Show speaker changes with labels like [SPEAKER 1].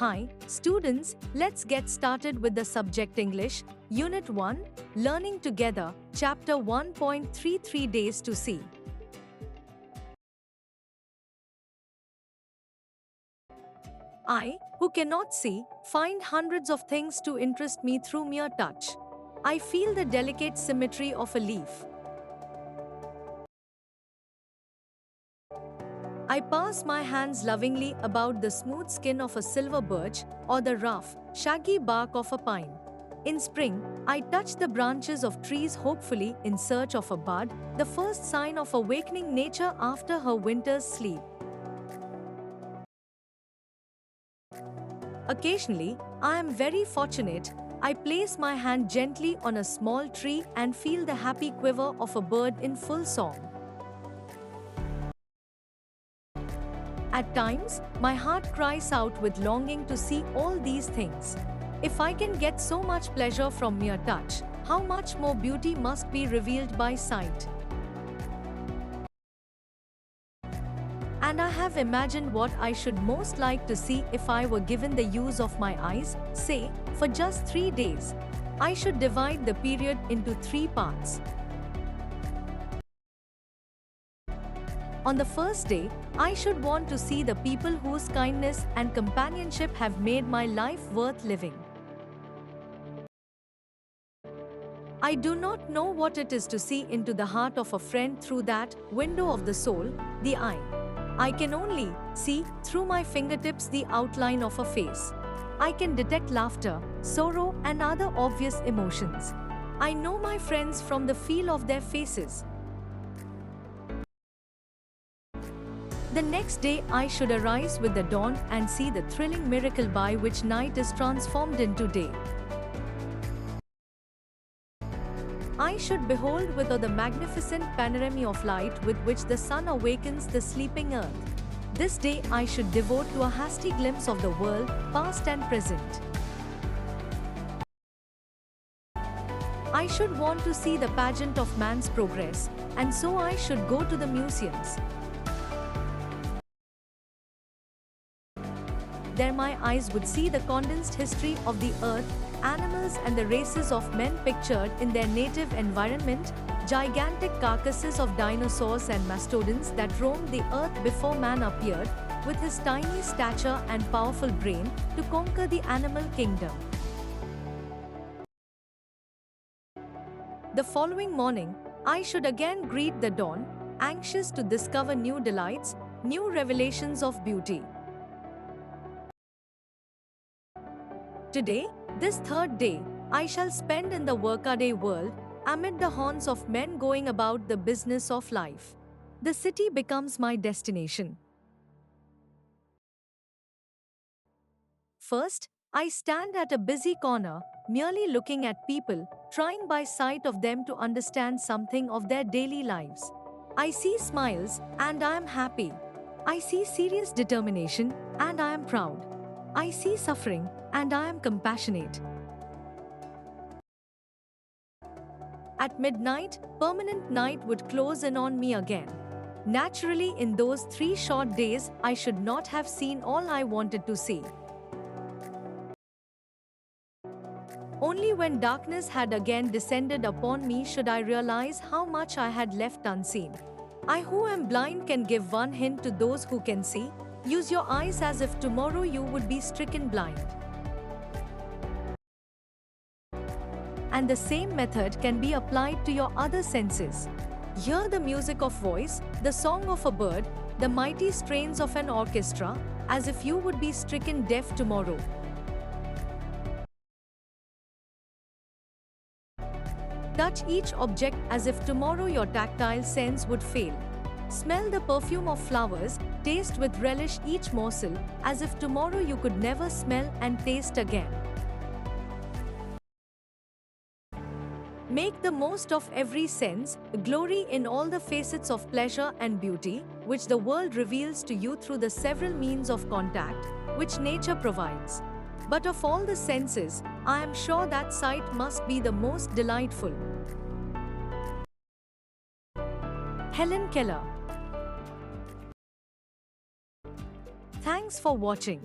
[SPEAKER 1] Hi, students, let's get started with the subject English, Unit 1, Learning Together, Chapter 1.33 Days to See. I, who cannot see, find hundreds of things to interest me through mere touch. I feel the delicate symmetry of a leaf. I pass my hands lovingly about the smooth skin of a silver birch or the rough, shaggy bark of a pine. In spring, I touch the branches of trees hopefully in search of a bud, the first sign of awakening nature after her winter's sleep. Occasionally, I am very fortunate. I place my hand gently on a small tree and feel the happy quiver of a bird in full song. At times, my heart cries out with longing to see all these things. If I can get so much pleasure from mere touch, how much more beauty must be revealed by sight? And I have imagined what I should most like to see if I were given the use of my eyes, say, for just 3 days. I should divide the period into 3 parts. On the first day, I should want to see the people whose kindness and companionship have made my life worth living. I do not know what it is to see into the heart of a friend through that window of the soul, the eye. I can only see through my fingertips the outline of a face. I can detect laughter, sorrow, and other obvious emotions. I know my friends from the feel of their faces. The next day I should arise with the dawn and see the thrilling miracle by which night is transformed into day. I should behold with awe the magnificent panorama of light with which the sun awakens the sleeping earth. This day I should devote to a hasty glimpse of the world, past and present. I should want to see the pageant of man's progress, and so I should go to the museums. There my eyes would see the condensed history of the earth, animals and the races of men pictured in their native environment, gigantic carcasses of dinosaurs and mastodons that roamed the earth before man appeared, with his tiny stature and powerful brain, to conquer the animal kingdom. The following morning, I should again greet the dawn, anxious to discover new delights, new revelations of beauty. Today, this third day, I shall spend in the workaday world, amid the haunts of men going about the business of life. The city becomes my destination. First, I stand at a busy corner, merely looking at people, trying by sight of them to understand something of their daily lives. I see smiles, and I am happy. I see serious determination, and I am proud. I see suffering, and I am compassionate. At midnight, permanent night would close in on me again. Naturally, in those 3 short days, I should not have seen all I wanted to see. Only when darkness had again descended upon me should I realize how much I had left unseen. I who am blind can give one hint to those who can see. Use your eyes as if tomorrow you would be stricken blind. And the same method can be applied to your other senses. Hear the music of voice, the song of a bird, the mighty strains of an orchestra, as if you would be stricken deaf tomorrow. Touch each object as if tomorrow your tactile sense would fail. Smell the perfume of flowers, taste with relish each morsel, as if tomorrow you could never smell and taste again. Make the most of every sense, glory in all the facets of pleasure and beauty, which the world reveals to you through the several means of contact, which nature provides. But of all the senses, I am sure that sight must be the most delightful. Helen Keller. Thanks for watching.